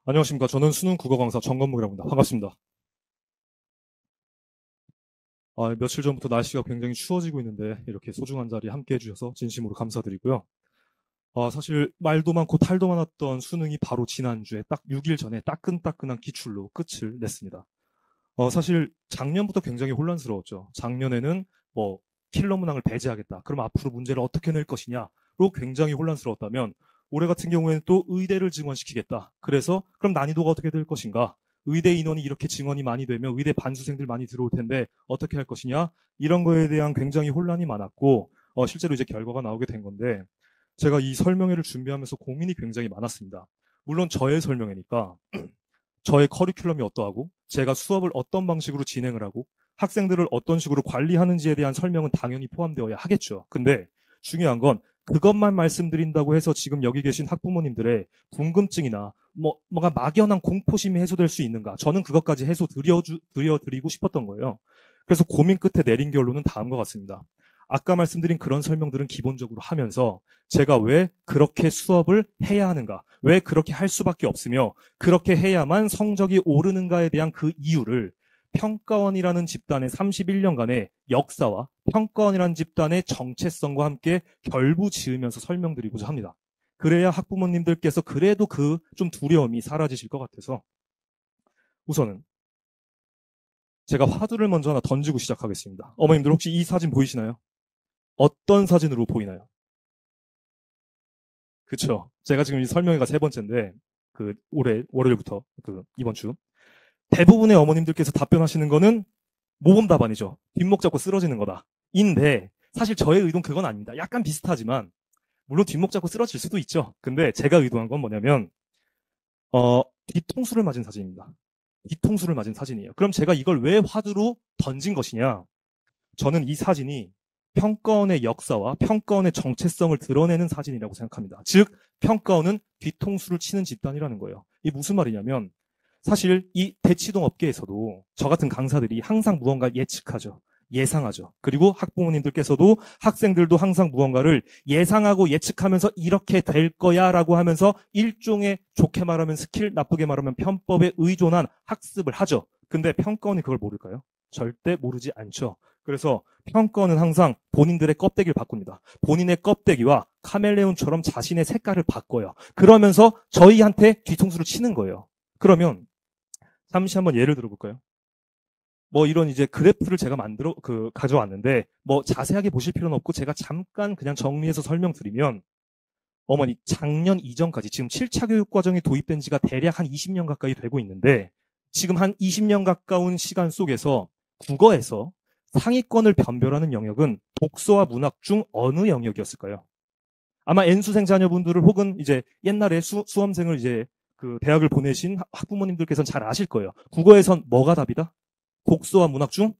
안녕하십니까. 저는 수능 국어 강사 정건묵이라고 합니다. 반갑습니다. 며칠 전부터 날씨가 굉장히 추워지고 있는데 이렇게 소중한 자리 함께 해주셔서 진심으로 감사드리고요. 사실 말도 많고 탈도 많았던 수능이 바로 지난주에 딱 6일 전에 따끈따끈한 기출로 끝을 냈습니다. 사실 작년부터 굉장히 혼란스러웠죠. 작년에는 뭐 킬러 문항을 배제하겠다. 그럼 앞으로 문제를 어떻게 낼 것이냐로 굉장히 혼란스러웠다면 올해 같은 경우에는 또 의대를 증원시키겠다. 그래서 그럼 난이도가 어떻게 될 것인가? 의대 인원이 이렇게 증원이 많이 되면 의대 반수생들 많이 들어올 텐데 어떻게 할 것이냐? 이런 거에 대한 굉장히 혼란이 많았고 실제로 이제 결과가 나오게 된 건데 제가 이 설명회를 준비하면서 고민이 굉장히 많았습니다. 물론 저의 설명회니까 저의 커리큘럼이 어떠하고 제가 수업을 어떤 방식으로 진행을 하고 학생들을 어떤 식으로 관리하는지에 대한 설명은 당연히 포함되어야 하겠죠. 근데 중요한 건 그것만 말씀드린다고 해서 지금 여기 계신 학부모님들의 궁금증이나 뭔가 막연한 공포심이 해소될 수 있는가? 저는 그것까지 드려드리고 싶었던 거예요. 그래서 고민 끝에 내린 결론은 다음과 같습니다. 아까 말씀드린 그런 설명들은 기본적으로 하면서 제가 왜 그렇게 수업을 해야 하는가? 왜 그렇게 할 수밖에 없으며 그렇게 해야만 성적이 오르는가에 대한 그 이유를 평가원이라는 집단의 31년간의 역사와 평가원이라는 집단의 정체성과 함께 결부지으면서 설명드리고자 합니다. 그래야 학부모님들께서 그래도 그 좀 두려움이 사라지실 것 같아서 우선은 제가 화두를 먼저 하나 던지고 시작하겠습니다. 어머님들 혹시 이 사진 보이시나요? 어떤 사진으로 보이나요? 그쵸. 제가 지금 이 설명회가 세 번째인데 올해 월요일부터 이번 주 대부분의 어머님들께서 답변하시는 거는 모범 답안이죠. 뒷목 잡고 쓰러지는 거다. 인데 사실 저의 의도는 그건 아닙니다. 약간 비슷하지만 물론 뒷목 잡고 쓰러질 수도 있죠. 근데 제가 의도한 건 뭐냐면 뒤통수를 맞은 사진입니다. 뒤통수를 맞은 사진이에요. 그럼 제가 이걸 왜 화두로 던진 것이냐? 저는 이 사진이 평가원의 역사와 평가원의 정체성을 드러내는 사진이라고 생각합니다. 즉 평가원은 뒤통수를 치는 집단이라는 거예요. 이게 무슨 말이냐면 사실 이 대치동 업계에서도 저 같은 강사들이 항상 무언가 예측하죠. 예상하죠. 그리고 학부모님들께서도 학생들도 항상 무언가를 예상하고 예측하면서 이렇게 될 거야 라고 하면서 일종의 좋게 말하면 스킬, 나쁘게 말하면 편법에 의존한 학습을 하죠. 근데 평가원이 그걸 모를까요? 절대 모르지 않죠. 그래서 평가원은 항상 본인들의 껍데기를 바꿉니다. 본인의 껍데기와 카멜레온처럼 자신의 색깔을 바꿔요. 그러면서 저희한테 뒤통수를 치는 거예요. 그러면 잠시 한번 예를 들어볼까요? 이런 이제 그래프를 제가 가져왔는데 자세하게 보실 필요는 없고 제가 잠깐 그냥 정리해서 설명드리면 어머니 작년 이전까지 지금 7차 교육 과정이 도입된 지가 대략 한 20년 가까이 되고 있는데 지금 한 20년 가까운 시간 속에서 국어에서 상위권을 변별하는 영역은 독서와 문학 중 어느 영역이었을까요? 아마 N수생 자녀분들을 혹은 이제 옛날에 수험생을 이제 대학을 보내신 학부모님들께서는 잘 아실 거예요. 국어에선 뭐가 답이다? 독서와 문학 중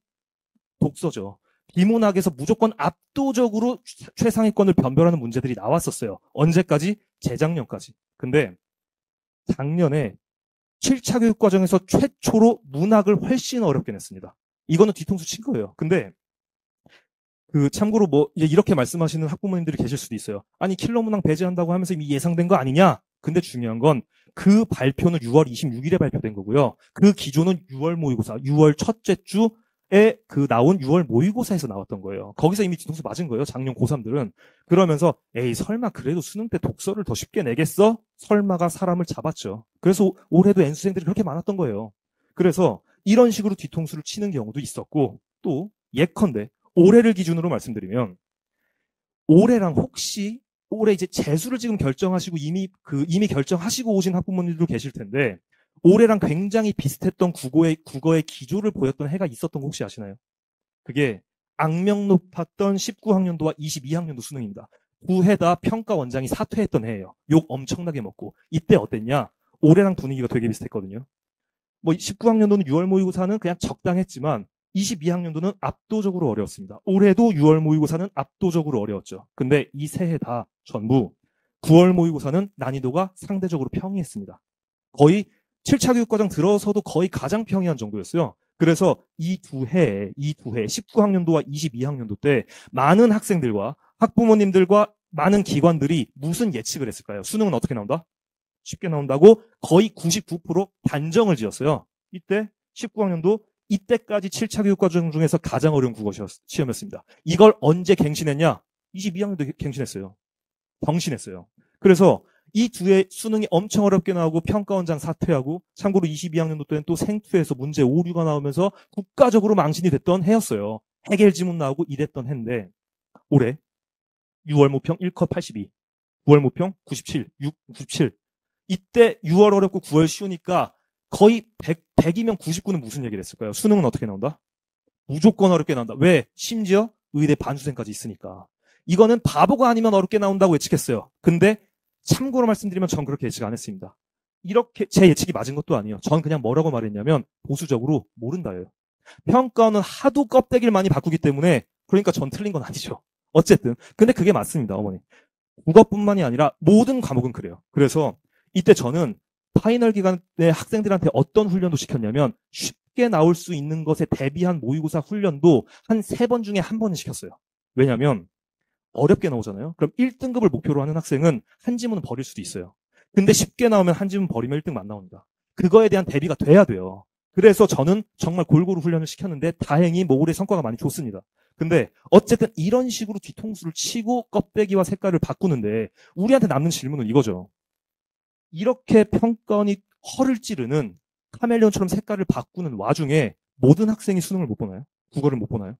독서죠. 비문학에서 무조건 압도적으로 최상위권을 변별하는 문제들이 나왔었어요. 언제까지? 재작년까지. 근데 작년에 7차 교육 과정에서 최초로 문학을 훨씬 어렵게 냈습니다. 이거는 뒤통수 친 거예요. 근데 참고로 이렇게 말씀하시는 학부모님들이 계실 수도 있어요. 아니 킬러 문항 배제한다고 하면서 이미 예상된 거 아니냐? 근데 중요한 건 그 발표는 6월 26일에 발표된 거고요. 그 기조는 6월 모의고사, 6월 첫째 주에 나온 6월 모의고사에서 나왔던 거예요. 거기서 이미 뒤통수 맞은 거예요. 작년 고3들은. 그러면서 에이 설마 그래도 수능 때 독서를 더 쉽게 내겠어? 설마가 사람을 잡았죠. 그래서 올해도 N수생들이 그렇게 많았던 거예요. 그래서 이런 식으로 뒤통수를 치는 경우도 있었고 또 예컨대 올해를 기준으로 말씀드리면 올해랑 혹시 올해 이제 재수를 지금 결정하시고 이미 결정하시고 오신 학부모님들도 계실 텐데 올해랑 굉장히 비슷했던 국어의 기조를 보였던 해가 있었던 거 혹시 아시나요? 그게 악명 높았던 19학년도와 22학년도 수능입니다. 두 해 다 평가 원장이 사퇴했던 해예요. 욕 엄청나게 먹고. 이때 어땠냐? 올해랑 분위기가 되게 비슷했거든요. 19학년도는 6월 모의고사는 그냥 적당했지만 22학년도는 압도적으로 어려웠습니다. 올해도 6월 모의고사는 압도적으로 어려웠죠. 근데 이 세 해 다 전부 9월 모의고사는 난이도가 상대적으로 평이했습니다. 거의 7차 교육과정 들어서도 거의 가장 평이한 정도였어요. 그래서 이 두 해, 19학년도와 22학년도 때 많은 학생들과 학부모님들과 많은 기관들이 무슨 예측을 했을까요? 수능은 어떻게 나온다? 쉽게 나온다고 거의 99% 단정을 지었어요. 이때 19학년도 이때까지 7차 교육과정 중에서 가장 어려운 국어 시험이었습니다. 이걸 언제 갱신했냐? 22학년도 갱신했어요. 경신했어요. 그래서 이 두 해 수능이 엄청 어렵게 나오고 평가원장 사퇴하고 참고로 22학년도 때는 또 생투에서 문제 오류가 나오면서 국가적으로 망신이 됐던 해였어요. 해겔 지문 나오고 이랬던 해인데 올해 6월 모평 1컷 82, 9월 모평 97, 97. 이때 6월 어렵고 9월 쉬우니까 거의 100이면 99는 무슨 얘기를 했을까요? 수능은 어떻게 나온다? 무조건 어렵게 나온다. 왜? 심지어 의대 반수생까지 있으니까. 이거는 바보가 아니면 어렵게 나온다고 예측했어요. 근데 참고로 말씀드리면 전 그렇게 예측 안 했습니다. 이렇게 제 예측이 맞은 것도 아니에요. 전 그냥 뭐라고 말했냐면 보수적으로 모른다예요. 평가는 하도 껍데기를 많이 바꾸기 때문에 그러니까 전 틀린 건 아니죠. 어쨌든 근데 그게 맞습니다. 어머니. 국어뿐만이 아니라 모든 과목은 그래요. 그래서 이때 저는 파이널 기간에 학생들한테 어떤 훈련도 시켰냐면 쉽게 나올 수 있는 것에 대비한 모의고사 훈련도 한 3번 중에 1번은 시켰어요. 왜냐하면 어렵게 나오잖아요. 그럼 1등급을 목표로 하는 학생은 한 지문은 버릴 수도 있어요. 근데 쉽게 나오면 한 지문 버리면 1등만 안 나옵니다. 그거에 대한 대비가 돼야 돼요. 그래서 저는 정말 골고루 훈련을 시켰는데 다행히 뭐 올해 성과가 많이 좋습니다. 근데 어쨌든 이런 식으로 뒤통수를 치고 껍데기와 색깔을 바꾸는데 우리한테 남는 질문은 이거죠. 이렇게 평가원이 허를 찌르는 카멜레온처럼 색깔을 바꾸는 와중에 모든 학생이 수능을 못 보나요? 국어를 못 보나요?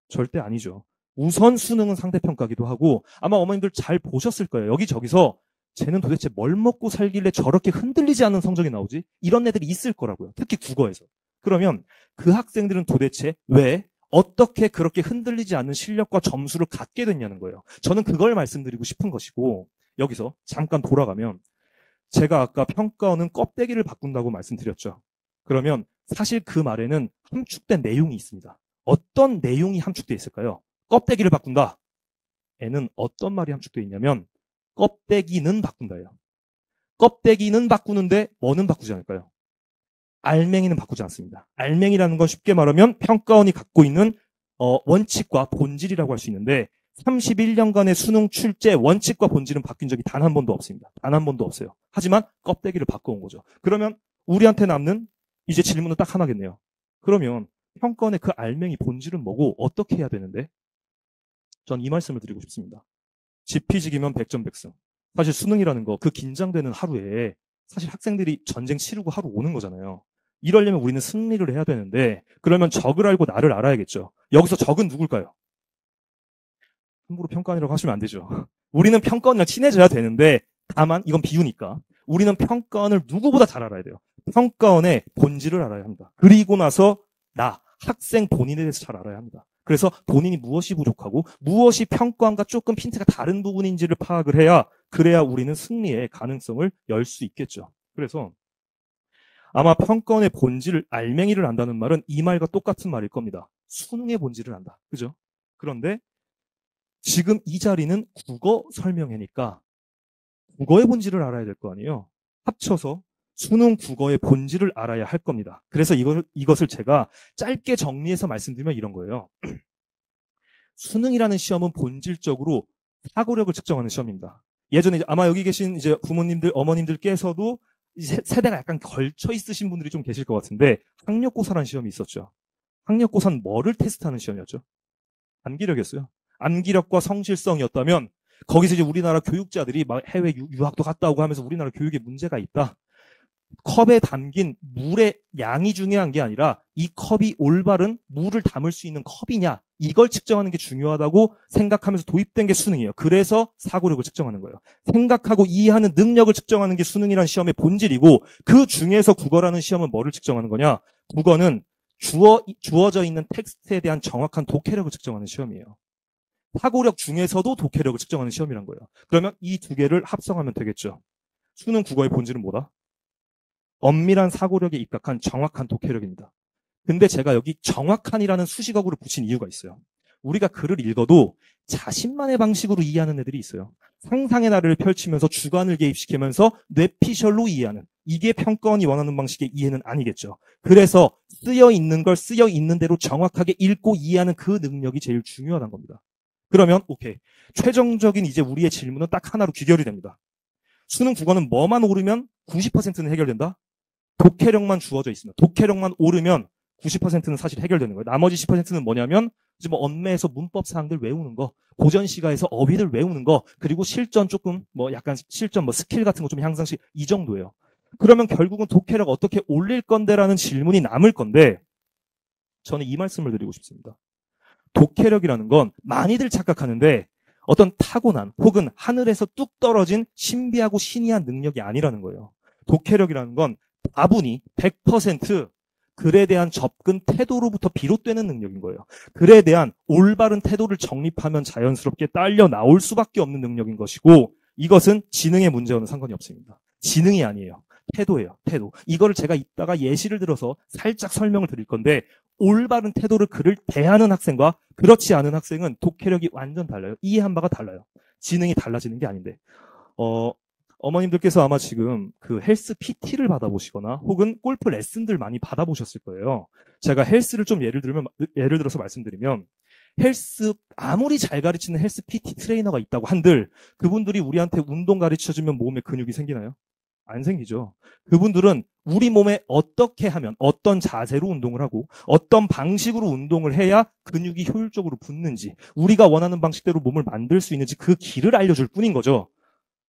절대 아니죠. 우선 수능은 상대평가기도 하고 아마 어머님들 잘 보셨을 거예요. 여기저기서 쟤는 도대체 뭘 먹고 살길래 저렇게 흔들리지 않는 성적이 나오지? 이런 애들이 있을 거라고요. 특히 국어에서. 그러면 그 학생들은 도대체 왜 어떻게 그렇게 흔들리지 않는 실력과 점수를 갖게 됐냐는 거예요. 저는 그걸 말씀드리고 싶은 것이고 여기서 잠깐 돌아가면 제가 아까 평가원은 껍데기를 바꾼다고 말씀드렸죠. 그러면 사실 그 말에는 함축된 내용이 있습니다. 어떤 내용이 함축되어 있을까요? 껍데기를 바꾼다. 에는 어떤 말이 함축되어 있냐면 껍데기는 바꾼다예요. 껍데기는 바꾸는데 뭐는 바꾸지 않을까요? 알맹이는 바꾸지 않습니다. 알맹이라는 건 쉽게 말하면 평가원이 갖고 있는 원칙과 본질이라고 할 수 있는데 31년간의 수능 출제 원칙과 본질은 바뀐 적이 단 한 번도 없습니다. 단 한 번도 없어요. 하지만 껍데기를 바꿔온 거죠. 그러면 우리한테 남는 이제 질문은 딱 하나겠네요. 그러면 평가원의 그 알맹이 본질은 뭐고 어떻게 해야 되는데? 전 이 말씀을 드리고 싶습니다. 지피지기면 백전백승. 사실 수능이라는 거 그 긴장되는 하루에 사실 학생들이 전쟁 치르고 하루 오는 거잖아요. 이러려면 우리는 승리를 해야 되는데 그러면 적을 알고 나를 알아야겠죠. 여기서 적은 누굴까요? 함부로 평가원이라고 하시면 안 되죠. 우리는 평가원이랑 친해져야 되는데 다만 이건 비유니까 우리는 평가원을 누구보다 잘 알아야 돼요. 평가원의 본질을 알아야 합니다. 그리고 나서 나 학생 본인에 대해서 잘 알아야 합니다. 그래서 본인이 무엇이 부족하고 무엇이 평가원과 조금 핀트가 다른 부분인지를 파악을 해야 그래야 우리는 승리의 가능성을 열 수 있겠죠. 그래서 아마 평가원의 본질을 알맹이를 안다는 말은 이 말과 똑같은 말일 겁니다. 수능의 본질을 안다. 그죠? 그런데 지금 이 자리는 국어 설명회니까 국어의 본질을 알아야 될 거 아니에요. 합쳐서 수능 국어의 본질을 알아야 할 겁니다. 그래서 이것을 제가 짧게 정리해서 말씀드리면 이런 거예요. 수능이라는 시험은 본질적으로 사고력을 측정하는 시험입니다. 예전에 아마 여기 계신 이제 부모님들, 어머님들께서도 세대가 약간 걸쳐 있으신 분들이 좀 계실 것 같은데 학력고사라는 시험이 있었죠. 학력고사는 뭐를 테스트하는 시험이었죠? 암기력이었어요. 암기력과 성실성이었다면 거기서 이제 우리나라 교육자들이 막 해외 유학도 갔다 오고 하면서 우리나라 교육에 문제가 있다. 컵에 담긴 물의 양이 중요한 게 아니라 이 컵이 올바른 물을 담을 수 있는 컵이냐 이걸 측정하는 게 중요하다고 생각하면서 도입된 게 수능이에요. 그래서 사고력을 측정하는 거예요. 생각하고 이해하는 능력을 측정하는 게 수능이라는 시험의 본질이고 그 중에서 국어라는 시험은 뭐를 측정하는 거냐? 국어는 주어져 있는 텍스트에 대한 정확한 독해력을 측정하는 시험이에요. 사고력 중에서도 독해력을 측정하는 시험이란 거예요. 그러면 이 두 개를 합성하면 되겠죠. 수능 국어의 본질은 뭐다? 엄밀한 사고력에 입각한 정확한 독해력입니다. 근데 제가 여기 정확한이라는 수식어구를 붙인 이유가 있어요. 우리가 글을 읽어도 자신만의 방식으로 이해하는 애들이 있어요. 상상의 나래를 펼치면서 주관을 개입시키면서 뇌피셜로 이해하는 이게 평가원이 원하는 방식의 이해는 아니겠죠. 그래서 쓰여 있는 걸 쓰여 있는 대로 정확하게 읽고 이해하는 그 능력이 제일 중요하다는 겁니다. 그러면 오케이. 최종적인 이제 우리의 질문은 딱 하나로 귀결이 됩니다. 수능 국어는 뭐만 오르면 90%는 해결된다? 독해력만 주어져 있습니다. 독해력만 오르면 90%는 사실 해결되는 거예요. 나머지 10%는 뭐냐면 이제 뭐 언매에서 문법 사항들 외우는 거, 고전 시가에서 어휘들 외우는 거, 그리고 실전 조금 뭐 약간 실전 뭐 스킬 같은 거 좀 향상시 이 정도예요. 그러면 결국은 독해력 어떻게 올릴 건데라는 질문이 남을 건데 저는 이 말씀을 드리고 싶습니다. 독해력이라는 건 많이들 착각하는데 어떤 타고난 혹은 하늘에서 뚝 떨어진 신비하고 신이한 능력이 아니라는 거예요. 독해력이라는 건 다분히 100% 글에 대한 접근 태도로부터 비롯되는 능력인 거예요. 글에 대한 올바른 태도를 정립하면 자연스럽게 딸려 나올 수밖에 없는 능력인 것이고 이것은 지능의 문제와는 상관이 없습니다. 지능이 아니에요. 태도예요. 태도. 이거를 제가 이따가 예시를 들어서 살짝 설명을 드릴 건데 올바른 태도를 글을 대하는 학생과 그렇지 않은 학생은 독해력이 완전 달라요. 이해한 바가 달라요. 지능이 달라지는 게 아닌데. 어머님들께서 아마 지금 그 헬스 PT를 받아보시거나 혹은 골프 레슨들 많이 받아보셨을 거예요. 제가 헬스를 좀 예를 들어서 말씀드리면 헬스 아무리 잘 가르치는 헬스 PT 트레이너가 있다고 한들 그분들이 우리한테 운동 가르쳐주면 몸에 근육이 생기나요? 안 생기죠. 그분들은 우리 몸에 어떻게 하면 어떤 자세로 운동을 하고 어떤 방식으로 운동을 해야 근육이 효율적으로 붙는지 우리가 원하는 방식대로 몸을 만들 수 있는지 그 길을 알려줄 뿐인 거죠.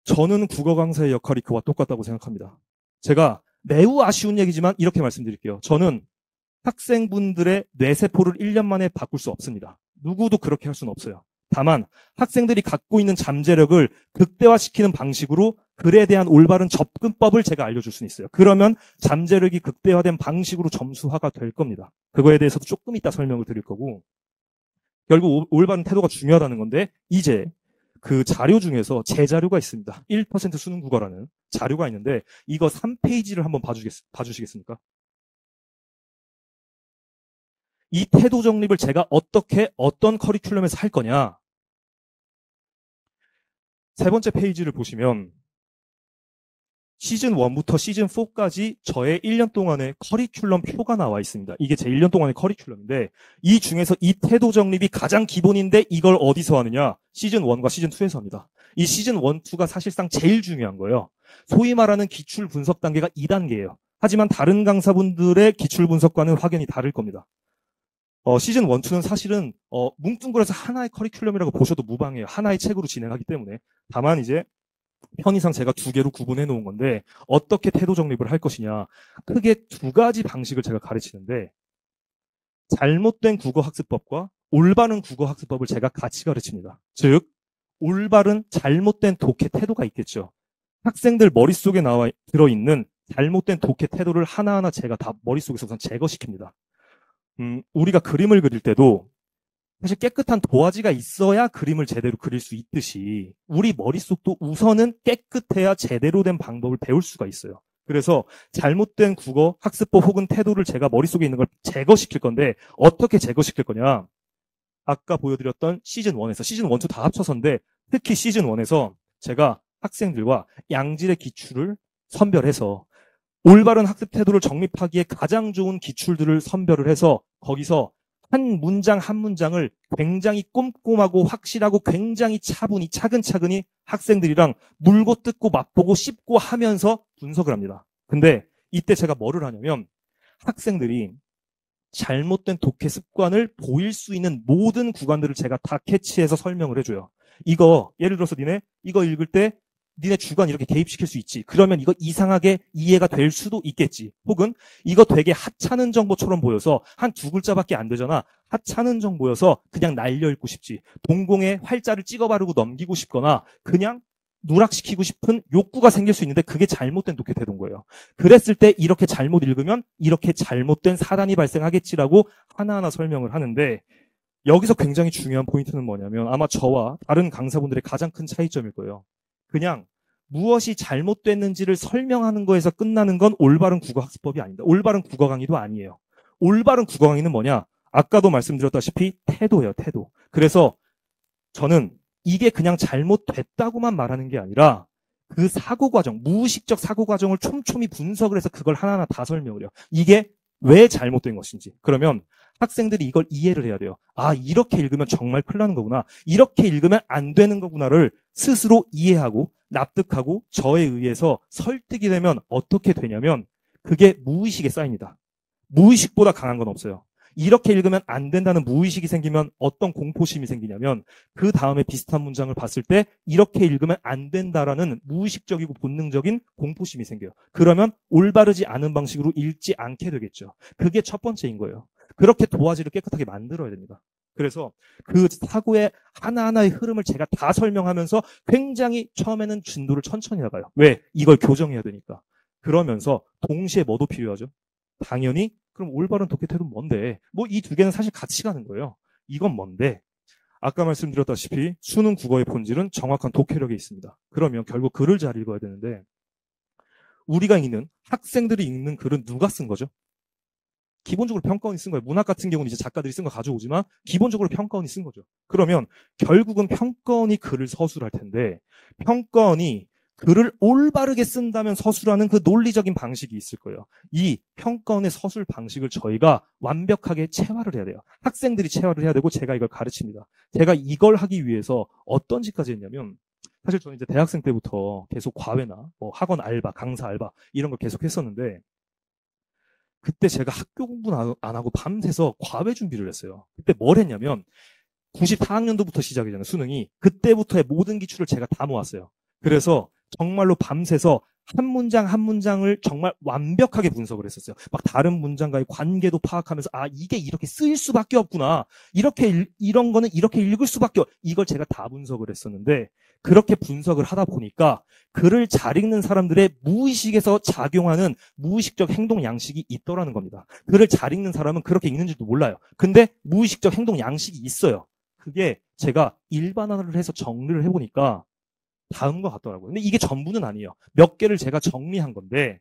저는 국어 강사의 역할이 그와 똑같다고 생각합니다. 제가 매우 아쉬운 얘기지만 이렇게 말씀드릴게요. 저는 학생분들의 뇌세포를 1년 만에 바꿀 수 없습니다. 누구도 그렇게 할 수는 없어요. 다만 학생들이 갖고 있는 잠재력을 극대화시키는 방식으로 글에 대한 올바른 접근법을 제가 알려줄 수는 있어요. 그러면 잠재력이 극대화된 방식으로 점수화가 될 겁니다. 그거에 대해서도 조금 이따 설명을 드릴 거고 결국 올바른 태도가 중요하다는 건데 이제 그 자료 중에서 제 자료가 있습니다. 1% 수능 국어라는 자료가 있는데 이거 3페이지를 한번 봐주시겠습니까? 이 태도 정립을 제가 어떻게 어떤 커리큘럼에서 할 거냐. 세 번째 페이지를 보시면 시즌 1부터 시즌 4까지 저의 1년 동안의 커리큘럼 표가 나와 있습니다. 이게 제 1년 동안의 커리큘럼인데 이 중에서 이 태도 정립이 가장 기본인데 이걸 어디서 하느냐? 시즌 1과 시즌 2에서 합니다. 이 시즌 1, 2가 사실상 제일 중요한 거예요. 소위 말하는 기출 분석 단계가 2단계예요. 하지만 다른 강사분들의 기출 분석과는 확연히 다를 겁니다. 시즌 1, 2는 사실은 뭉뚱그려서 하나의 커리큘럼이라고 보셔도 무방해요. 하나의 책으로 진행하기 때문에. 다만 이제 편의상 제가 두 개로 구분해 놓은 건데 어떻게 태도 정립을 할 것이냐. 크게 두 가지 방식을 제가 가르치는데 잘못된 국어학습법과 올바른 국어학습법을 제가 같이 가르칩니다. 즉 올바른 잘못된 독해 태도가 있겠죠. 학생들 머릿속에 들어있는 잘못된 독해 태도를 하나하나 제가 다 머릿속에서 우선 제거시킵니다. 우리가 그림을 그릴 때도 사실 깨끗한 도화지가 있어야 그림을 제대로 그릴 수 있듯이 우리 머릿속도 우선은 깨끗해야 제대로 된 방법을 배울 수가 있어요. 그래서 잘못된 국어 학습법 혹은 태도를 제가 머릿속에 있는 걸 제거시킬 건데 어떻게 제거시킬 거냐. 아까 보여드렸던 시즌 1에서 시즌 1, 2 다 합쳐서인데 특히 시즌 1에서 제가 학생들과 양질의 기출을 선별해서 올바른 학습 태도를 정립하기에 가장 좋은 기출들을 선별을 해서 거기서 한 문장 한 문장을 굉장히 꼼꼼하고 확실하고 굉장히 차분히 차근차근히 학생들이랑 물고 뜯고 맛보고 씹고 하면서 분석을 합니다. 근데 이때 제가 뭐를 하냐면 학생들이 잘못된 독해 습관을 보일 수 있는 모든 구간들을 제가 다 캐치해서 설명을 해줘요. 이거 예를 들어서 니네 이거 읽을 때 니네 주관 이렇게 개입시킬 수 있지. 그러면 이거 이상하게 이해가 될 수도 있겠지. 혹은 이거 되게 하찮은 정보처럼 보여서 한 두 글자밖에 안 되잖아. 하찮은 정보여서 그냥 날려 읽고 싶지. 동공에 활자를 찍어 바르고 넘기고 싶거나 그냥 누락시키고 싶은 욕구가 생길 수 있는데 그게 잘못된 독해 태도인 거예요. 그랬을 때 이렇게 잘못 읽으면 이렇게 잘못된 사단이 발생하겠지라고 하나하나 설명을 하는데 여기서 굉장히 중요한 포인트는 뭐냐면 아마 저와 다른 강사분들의 가장 큰 차이점일 거예요. 그냥 무엇이 잘못됐는지를 설명하는 거에서 끝나는 건 올바른 국어학습법이 아닙니다. 올바른 국어 강의도 아니에요. 올바른 국어 강의는 뭐냐? 아까도 말씀드렸다시피 태도예요, 태도. 그래서 저는 이게 그냥 잘못됐다고만 말하는 게 아니라 그 사고 과정, 무의식적 사고 과정을 촘촘히 분석을 해서 그걸 하나하나 다 설명을 해요. 이게 왜 잘못된 것인지. 그러면 학생들이 이걸 이해를 해야 돼요. 아, 이렇게 읽으면 정말 큰일 나는 거구나. 이렇게 읽으면 안 되는 거구나를 스스로 이해하고 납득하고 저에 의해서 설득이 되면 어떻게 되냐면 그게 무의식에 쌓입니다. 무의식보다 강한 건 없어요. 이렇게 읽으면 안 된다는 무의식이 생기면 어떤 공포심이 생기냐면 그 다음에 비슷한 문장을 봤을 때 이렇게 읽으면 안 된다라는 무의식적이고 본능적인 공포심이 생겨요. 그러면 올바르지 않은 방식으로 읽지 않게 되겠죠. 그게 첫 번째인 거예요. 그렇게 도화지를 깨끗하게 만들어야 됩니다. 그래서 그 사고의 하나하나의 흐름을 제가 다 설명하면서 굉장히 처음에는 진도를 천천히 나가요. 왜? 이걸 교정해야 되니까. 그러면서 동시에 뭐도 필요하죠? 당연히 그럼 올바른 독해 태도는 뭔데? 뭐 이 두 개는 사실 같이 가는 거예요. 이건 뭔데? 아까 말씀드렸다시피 수능 국어의 본질은 정확한 독해력에 있습니다. 그러면 결국 글을 잘 읽어야 되는데 우리가 읽는 학생들이 읽는 글은 누가 쓴 거죠? 기본적으로 평가원이 쓴 거예요. 문학 같은 경우는 이제 작가들이 쓴 거 가져오지만 기본적으로 평가원이 쓴 거죠. 그러면 결국은 평가원이 글을 서술할 텐데 평가원이 글을 올바르게 쓴다면 서술하는 그 논리적인 방식이 있을 거예요. 이 평가원의 서술 방식을 저희가 완벽하게 체화를 해야 돼요. 학생들이 체화를 해야 되고 제가 이걸 가르칩니다. 제가 이걸 하기 위해서 어떤 짓까지 했냐면 사실 저는 이제 대학생 때부터 계속 과외나 학원 알바, 강사 알바 이런 걸 계속 했었는데 그때 제가 학교 공부는 안 하고 밤새서 과외 준비를 했어요. 그때 뭘 했냐면 94학년도부터 시작이잖아요. 수능이. 그때부터의 모든 기출을 제가 다 모았어요. 그래서 정말로 밤새서 한 문장 한 문장을 정말 완벽하게 분석을 했었어요. 막 다른 문장과의 관계도 파악하면서 아 이게 이렇게 쓰일 수밖에 없구나. 이런 거는 이렇게 읽을 수밖에 이걸 제가 다 분석을 했었는데 그렇게 분석을 하다 보니까 글을 잘 읽는 사람들의 무의식에서 작용하는 무의식적 행동 양식이 있더라는 겁니다. 글을 잘 읽는 사람은 그렇게 읽는지도 몰라요. 근데 무의식적 행동 양식이 있어요. 그게 제가 일반화를 해서 정리를 해보니까 다음과 같더라고요. 근데 이게 전부는 아니에요. 몇 개를 제가 정리한 건데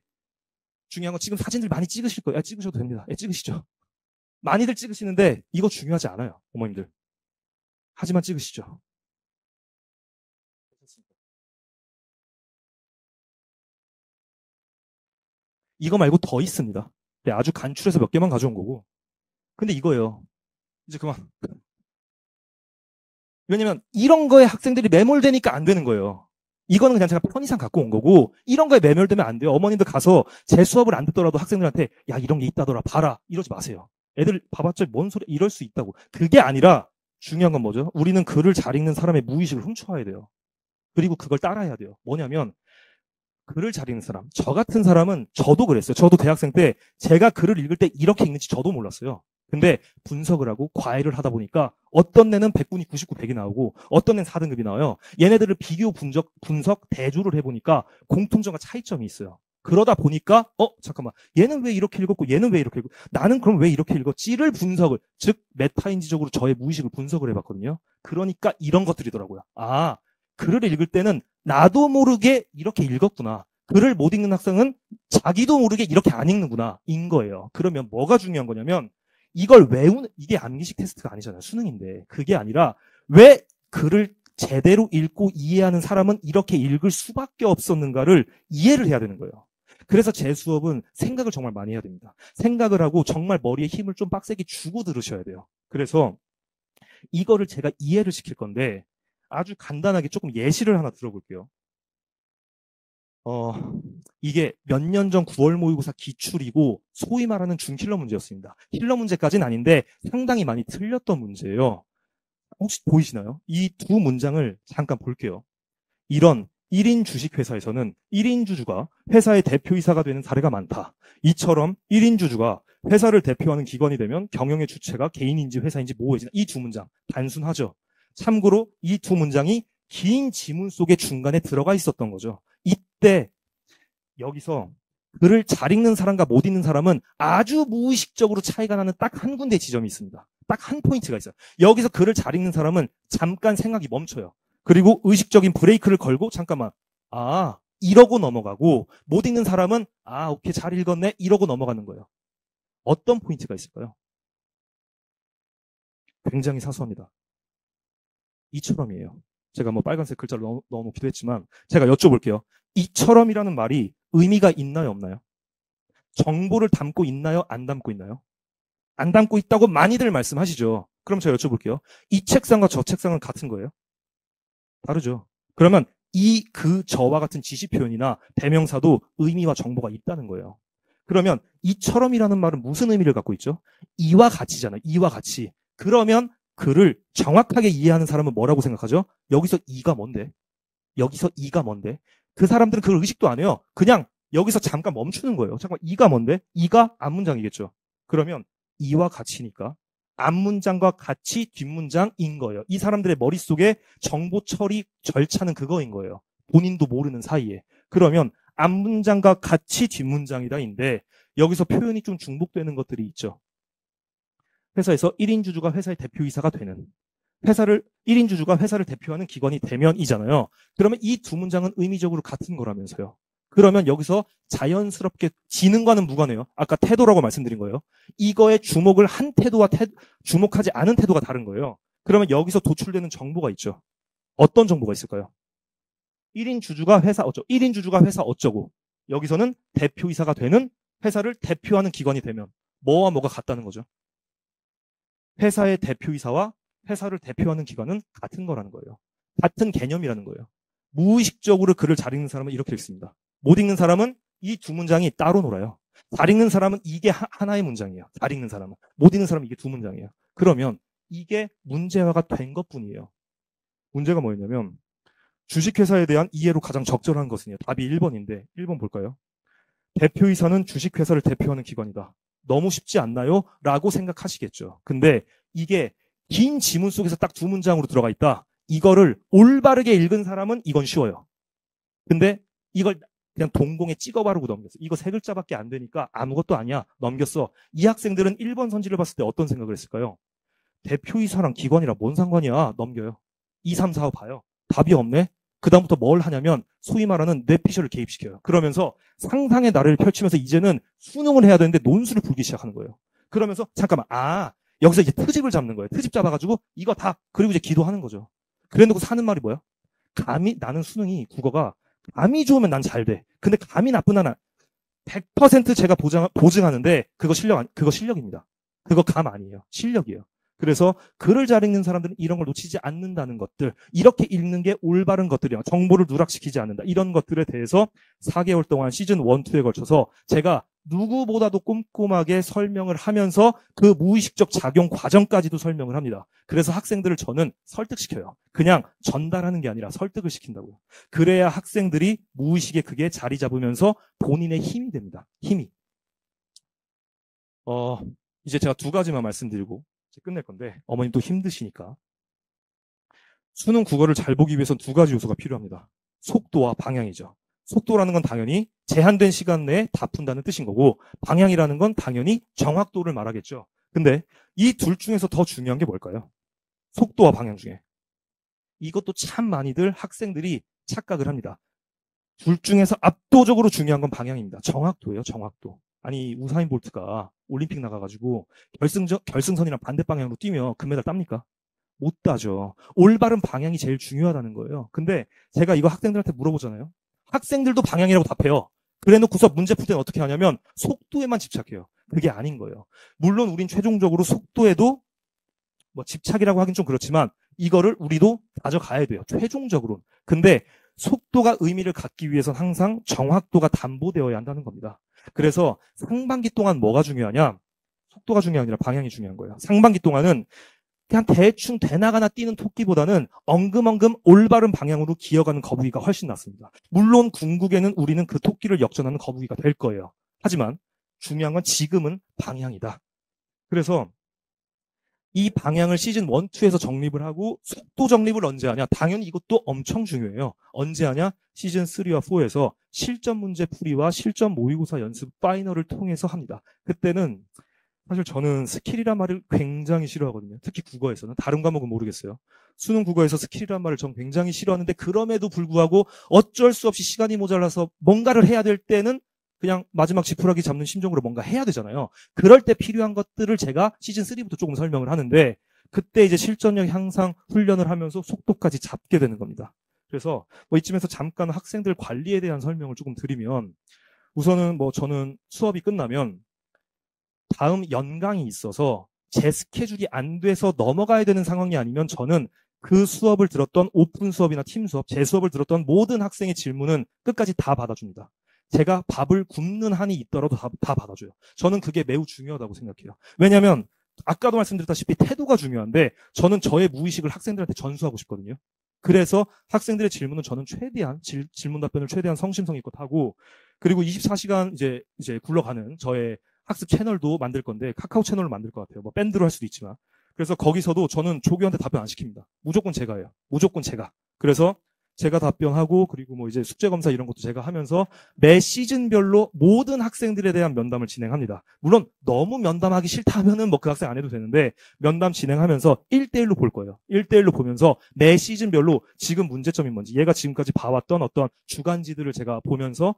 중요한 건 지금 사진들 많이 찍으실 거예요. 찍으셔도 됩니다. 찍으시죠. 많이들 찍으시는데 이거 중요하지 않아요. 어머님들. 하지만 찍으시죠. 이거 말고 더 있습니다. 네, 아주 간추려서 몇 개만 가져온 거고. 근데 이거예요. 이제 그만. 왜냐면 이런 거에 학생들이 매몰되니까 안 되는 거예요. 이거는 그냥 제가 편의상 갖고 온 거고 이런 거에 매몰되면 안 돼요. 어머님들 가서 제 수업을 안 듣더라도 학생들한테 야 이런 게 있다더라 봐라 이러지 마세요. 애들 봐봤자 뭔 소리 이럴 수 있다고. 그게 아니라 중요한 건 뭐죠? 우리는 글을 잘 읽는 사람의 무의식을 훔쳐와야 돼요. 그리고 그걸 따라해야 돼요. 뭐냐면 글을 잘 읽는 사람. 저 같은 사람은 저도 그랬어요. 저도 대학생 때 제가 글을 읽을 때 이렇게 읽는지 저도 몰랐어요. 근데 분석을 하고 과외를 하다 보니까 어떤 애는 100분이 99, 100이 나오고 어떤 애는 4등급이 나와요. 얘네들을 비교 분석 대조를 해보니까 공통점과 차이점이 있어요. 그러다 보니까 잠깐만 얘는 왜 이렇게 읽었고 얘는 왜 이렇게 읽고 나는 그럼 왜 이렇게 읽었지를 분석을 즉 메타인지적으로 저의 무의식을 분석을 해봤거든요. 그러니까 이런 것들이더라고요. 아 글을 읽을 때는 나도 모르게 이렇게 읽었구나. 글을 못 읽는 학생은 자기도 모르게 이렇게 안 읽는구나 인 거예요. 그러면 뭐가 중요한 거냐면 이걸 외우는 이게 암기식 테스트가 아니잖아요. 수능인데 그게 아니라 왜 글을 제대로 읽고 이해하는 사람은 이렇게 읽을 수밖에 없었는가를 이해를 해야 되는 거예요. 그래서 제 수업은 생각을 정말 많이 해야 됩니다. 생각을 하고 정말 머리에 힘을 좀 빡세게 주고 들으셔야 돼요. 그래서 이거를 제가 이해를 시킬 건데 아주 간단하게 조금 예시를 하나 들어볼게요. 이게 몇 년 전 9월 모의고사 기출이고 소위 말하는 준킬러 문제였습니다. 킬러 문제까지는 아닌데 상당히 많이 틀렸던 문제예요. 혹시 보이시나요? 이 두 문장을 잠깐 볼게요. 이런 1인 주식회사에서는 1인 주주가 회사의 대표이사가 되는 사례가 많다. 이처럼 1인 주주가 회사를 대표하는 기관이 되면 경영의 주체가 개인인지 회사인지 모호해진다. 이 두 문장 단순하죠. 참고로 이 두 문장이 긴 지문 속에 중간에 들어가 있었던 거죠. 이때 여기서 글을 잘 읽는 사람과 못 읽는 사람은 아주 무의식적으로 차이가 나는 딱 한 군데 지점이 있습니다. 딱 한 포인트가 있어요. 여기서 글을 잘 읽는 사람은 잠깐 생각이 멈춰요. 그리고 의식적인 브레이크를 걸고 잠깐만 이러고 넘어가고 못 읽는 사람은 오케이 잘 읽었네 이러고 넘어가는 거예요. 어떤 포인트가 있을까요? 굉장히 사소합니다. 이처럼이에요. 제가 뭐 빨간색 글자를 넣어놓기도 했지만 제가 여쭤볼게요. 이처럼이라는 말이 의미가 있나요 없나요? 정보를 담고 있나요 안 담고 있나요? 안 담고 있다고 많이들 말씀하시죠. 그럼 제가 여쭤볼게요. 이 책상과 저 책상은 같은 거예요? 다르죠. 그러면 저와 같은 지시 표현이나 대명사도 의미와 정보가 있다는 거예요. 그러면 이처럼이라는 말은 무슨 의미를 갖고 있죠? 이와 같이잖아요. 이와 같이. 그러면 그를 정확하게 이해하는 사람은 뭐라고 생각하죠? 여기서 이가 뭔데? 여기서 이가 뭔데? 그 사람들은 그걸 의식도 안 해요. 그냥 여기서 잠깐 멈추는 거예요. 잠깐 이가 뭔데? 이가 앞문장이겠죠. 그러면 이와 같이니까 앞문장과 같이 뒷문장인 거예요. 이 사람들의 머릿속에 정보 처리 절차는 그거인 거예요. 본인도 모르는 사이에. 그러면 앞문장과 같이 뒷문장이다인데 여기서 표현이 좀 중복되는 것들이 있죠. 회사에서 1인 주주가 회사의 대표이사가 되는 1인 주주가 회사를 대표하는 기관이 되면이잖아요. 그러면 이 두 문장은 의미적으로 같은 거라면서요. 그러면 여기서 자연스럽게 지능과는 무관해요. 아까 태도라고 말씀드린 거예요. 이거에 주목을 한 태도와 주목하지 않은 태도가 다른 거예요. 그러면 여기서 도출되는 정보가 있죠. 어떤 정보가 있을까요? 1인 주주가 회사 어쩌고, 1인 주주가 회사 어쩌고, 여기서는 대표이사가 되는 회사를 대표하는 기관이 되면 뭐와 뭐가 같다는 거죠. 회사의 대표이사와 회사를 대표하는 기관은 같은 거라는 거예요. 같은 개념이라는 거예요. 무의식적으로 글을 잘 읽는 사람은 이렇게 읽습니다. 못 읽는 사람은 이 두 문장이 따로 놀아요. 잘 읽는 사람은 이게 하나의 문장이에요. 잘 읽는 사람은. 못 읽는 사람은 이게 두 문장이에요. 그러면 이게 문제화가 된 것뿐이에요. 문제가 뭐였냐면 주식회사에 대한 이해로 가장 적절한 것은요. 답이 1번인데 1번 볼까요? 대표이사는 주식회사를 대표하는 기관이다. 너무 쉽지 않나요? 라고 생각하시겠죠. 근데 이게 긴 지문 속에서 딱 두 문장으로 들어가 있다. 이거를 올바르게 읽은 사람은 이건 쉬워요. 근데 이걸 그냥 동공에 찍어 바르고 넘겼어. 이거 세 글자밖에 안 되니까 아무것도 아니야. 넘겼어. 이 학생들은 1번 선지를 봤을 때 어떤 생각을 했을까요? 대표이사랑 기관이랑 뭔 상관이야. 넘겨요. 2, 3, 4, 5 봐요. 답이 없네. 그다음부터 뭘 하냐면 소위 말하는 뇌피셜을 개입시켜요. 그러면서 상상의 나래를 펼치면서 이제는 수능을 해야 되는데 논술을 풀기 시작하는 거예요. 그러면서 잠깐만 여기서 이제 트집을 잡는 거예요. 트집 잡아가지고 이거 다 그리고 이제 기도하는 거죠. 그래놓고 사는 말이 뭐야? 감이 나는 수능이 국어가 감이 좋으면 난 잘 돼. 근데 감이 나쁜 나는 100% 제가 보증하는데 그거 실력입니다. 그거 감 아니에요. 실력이에요. 그래서 글을 잘 읽는 사람들은 이런 걸 놓치지 않는다는 것들, 이렇게 읽는 게 올바른 것들이야. 정보를 누락시키지 않는다. 이런 것들에 대해서 4개월 동안 시즌 1, 2에 걸쳐서 제가 누구보다도 꼼꼼하게 설명을 하면서 그 무의식적 작용 과정까지도 설명을 합니다. 그래서 학생들을 저는 설득시켜요. 그냥 전달하는 게 아니라 설득을 시킨다고요. 그래야 학생들이 무의식에 그게 자리 잡으면서 본인의 힘이 됩니다. 힘이. 이제 제가 두 가지만 말씀드리고 이제 끝낼 건데 어머님 또 힘드시니까 수능 국어를 잘 보기 위해선 두 가지 요소가 필요합니다. 속도와 방향이죠. 속도라는 건 당연히 제한된 시간 내에 다 푼다는 뜻인 거고 방향이라는 건 당연히 정확도를 말하겠죠. 근데 이 둘 중에서 더 중요한 게 뭘까요? 속도와 방향 중에. 이것도 참 많이들 학생들이 착각을 합니다. 둘 중에서 압도적으로 중요한 건 방향입니다. 정확도예요. 정확도. 아니 우사인 볼트가 올림픽 나가가지고 결승선이랑 반대 방향으로 뛰면 금메달 땁니까? 못 따죠. 올바른 방향이 제일 중요하다는 거예요. 근데 제가 이거 학생들한테 물어보잖아요. 학생들도 방향이라고 답해요. 그래놓고서 문제 풀 때는 어떻게 하냐면 속도에만 집착해요. 그게 아닌 거예요. 물론 우린 최종적으로 속도에도 뭐 집착이라고 하긴 좀 그렇지만 이거를 우리도 가져가야 돼요. 최종적으로. 근데 속도가 의미를 갖기 위해서는 항상 정확도가 담보되어야 한다는 겁니다. 그래서 상반기 동안 뭐가 중요하냐? 속도가 중요한 게 아니라 방향이 중요한 거예요. 상반기 동안은 그냥 대충 되나가나 뛰는 토끼보다는 엉금엉금 올바른 방향으로 기어가는 거북이가 훨씬 낫습니다. 물론 궁극에는 우리는 그 토끼를 역전하는 거북이가 될 거예요. 하지만 중요한 건 지금은 방향이다. 그래서 이 방향을 시즌 1, 2에서 정립을 하고 속도 정립을 언제 하냐? 당연히 이것도 엄청 중요해요. 언제 하냐? 시즌 3와 4에서 실전 문제 풀이와 실전 모의고사 연습 파이널을 통해서 합니다. 그때는 사실 저는 스킬이란 말을 굉장히 싫어하거든요. 특히 국어에서는. 다른 과목은 모르겠어요. 수능 국어에서 스킬이란 말을 전 굉장히 싫어하는데 그럼에도 불구하고 어쩔 수 없이 시간이 모자라서 뭔가를 해야 될 때는 그냥 마지막 지푸라기 잡는 심정으로 뭔가 해야 되잖아요. 그럴 때 필요한 것들을 제가 시즌 3부터 조금 설명을 하는데 그때 이제 실전력 향상 훈련을 하면서 속도까지 잡게 되는 겁니다. 그래서 뭐 이쯤에서 잠깐 학생들 관리에 대한 설명을 조금 드리면 우선은 뭐 저는 수업이 끝나면 다음 연강이 있어서 제 스케줄이 안 돼서 넘어가야 되는 상황이 아니면 저는 그 수업을 들었던 오픈 수업이나 팀 수업, 제 수업을 들었던 모든 학생의 질문은 끝까지 다 받아줍니다. 제가 밥을 굶는 한이 있더라도 다 받아줘요. 저는 그게 매우 중요하다고 생각해요. 왜냐하면 아까도 말씀드렸다시피 태도가 중요한데 저는 저의 무의식을 학생들한테 전수하고 싶거든요. 그래서 학생들의 질문은 저는 최대한 질문 답변을 최대한 성심성 있고 하고, 그리고 24시간 이제 굴러가는 저의 학습 채널도 만들 건데 카카오 채널을 만들 것 같아요. 뭐 밴드로 할 수도 있지만. 그래서 거기서도 저는 조교한테 답변 안 시킵니다. 무조건 제가 해요. 무조건 제가. 그래서 제가 답변하고, 그리고 뭐 이제 숙제 검사 이런 것도 제가 하면서 매 시즌별로 모든 학생들에 대한 면담을 진행합니다. 물론 너무 면담하기 싫다 하면은 뭐 그 학생 안 해도 되는데 면담 진행하면서 1대1로 볼 거예요. 1대1로 보면서 매 시즌별로 지금 문제점이 뭔지, 얘가 지금까지 봐왔던 어떤 주간지들을 제가 보면서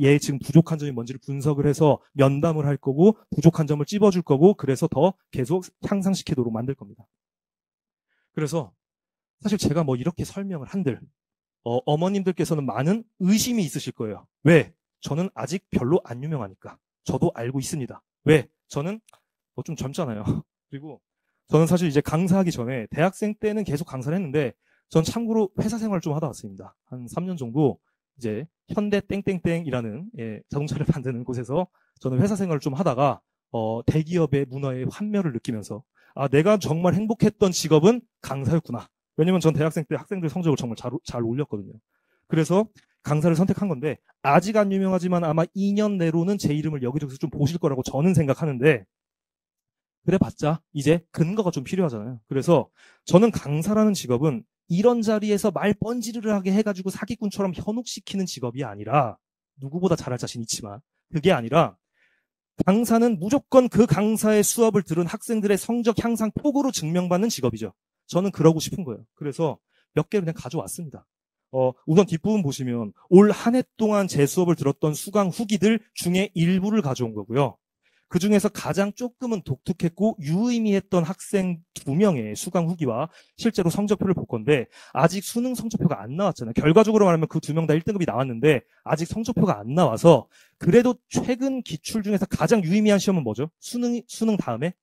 얘 지금 부족한 점이 뭔지를 분석을 해서 면담을 할 거고, 부족한 점을 찝어줄 거고, 그래서 더 계속 향상시키도록 만들 겁니다. 그래서 사실 제가 뭐 이렇게 설명을 한들 어머님들께서는 많은 의심이 있으실 거예요. 왜? 저는 아직 별로 안 유명하니까. 저도 알고 있습니다. 왜? 저는 뭐 좀 젊잖아요. 그리고 저는 사실 이제 강사하기 전에 대학생 때는 계속 강사를 했는데, 전 참고로 회사 생활을 좀 하다 왔습니다. 한 3년 정도 이제 현대 땡땡땡이라는 자동차를 만드는 곳에서 저는 회사 생활을 좀 하다가 대기업의 문화의 환멸을 느끼면서 내가 정말 행복했던 직업은 강사였구나. 왜냐면 전 대학생 때 학생들 성적을 정말 잘 올렸거든요. 그래서 강사를 선택한 건데, 아직 안 유명하지만 아마 2년 내로는 제 이름을 여기저기서 좀 보실 거라고 저는 생각하는데, 그래봤자 이제 근거가 좀 필요하잖아요. 그래서 저는 강사라는 직업은 이런 자리에서 말 뻔지르르하게 해가지고 사기꾼처럼 현혹시키는 직업이 아니라, 누구보다 잘할 자신 있지만 그게 아니라, 강사는 무조건 그 강사의 수업을 들은 학생들의 성적 향상 폭으로 증명받는 직업이죠. 저는 그러고 싶은 거예요. 그래서 몇 개를 그냥 가져왔습니다. 우선 뒷부분 보시면 올 한 해 동안 제 수업을 들었던 수강 후기들 중에 일부를 가져온 거고요. 그 중에서 가장 조금은 독특했고 유의미했던 학생 2명의 수강 후기와 실제로 성적표를 볼 건데, 아직 수능 성적표가 안 나왔잖아요. 결과적으로 말하면 그 2명 다 1등급이 나왔는데 아직 성적표가 안 나와서, 그래도 최근 기출 중에서 가장 유의미한 시험은 뭐죠? 수능 다음에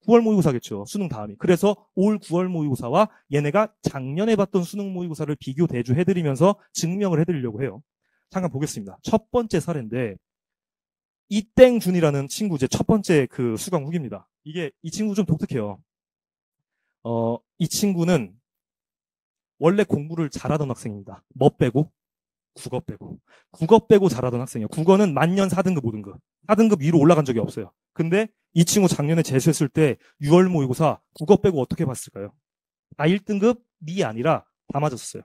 9월 모의고사겠죠. 수능 다음이. 그래서 올 9월 모의고사와 얘네가 작년에 봤던 수능 모의고사를 비교 대조해드리면서 증명을 해드리려고 해요. 잠깐 보겠습니다. 첫 번째 사례인데, 이땡준이라는 친구, 제 첫 번째 그 수강 후기입니다. 이 친구 좀 독특해요. 이 친구는 원래 공부를 잘하던 학생입니다. 뭐 빼고? 국어 빼고. 국어 빼고 잘하던 학생이에요. 국어는 만년 4등급, 5등급. 4등급 위로 올라간 적이 없어요. 근데 이 친구 작년에 재수했을 때 6월 모의고사 국어 빼고 어떻게 봤을까요? 1등급이 아니라 다 맞았어요.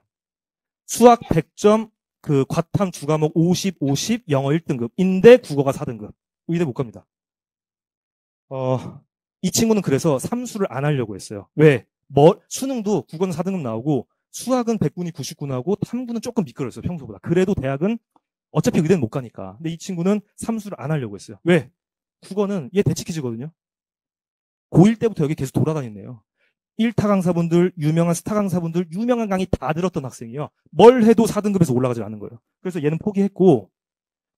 수학 100점, 그 과탐 두 과목 50, 50, 영어 1등급인데 국어가 4등급. 의대 못 갑니다. 이 친구는 그래서 삼수를 안 하려고 했어요. 왜? 수능도 국어는 4등급 나오고 수학은 100분이 99 나오고 탐구는 조금 미끄러졌어요, 평소보다. 그래도 대학은 어차피 의대는 못 가니까. 근데 이 친구는 삼수를 안 하려고 했어요. 왜? 국어는 얘 대치키즈거든요. 고1 때부터 여기 계속 돌아다녔네요. 1타 강사분들, 유명한 스타 강사분들, 유명한 강의 다 들었던 학생이에요. 뭘 해도 4등급에서 올라가지 않는 거예요. 그래서 얘는 포기했고,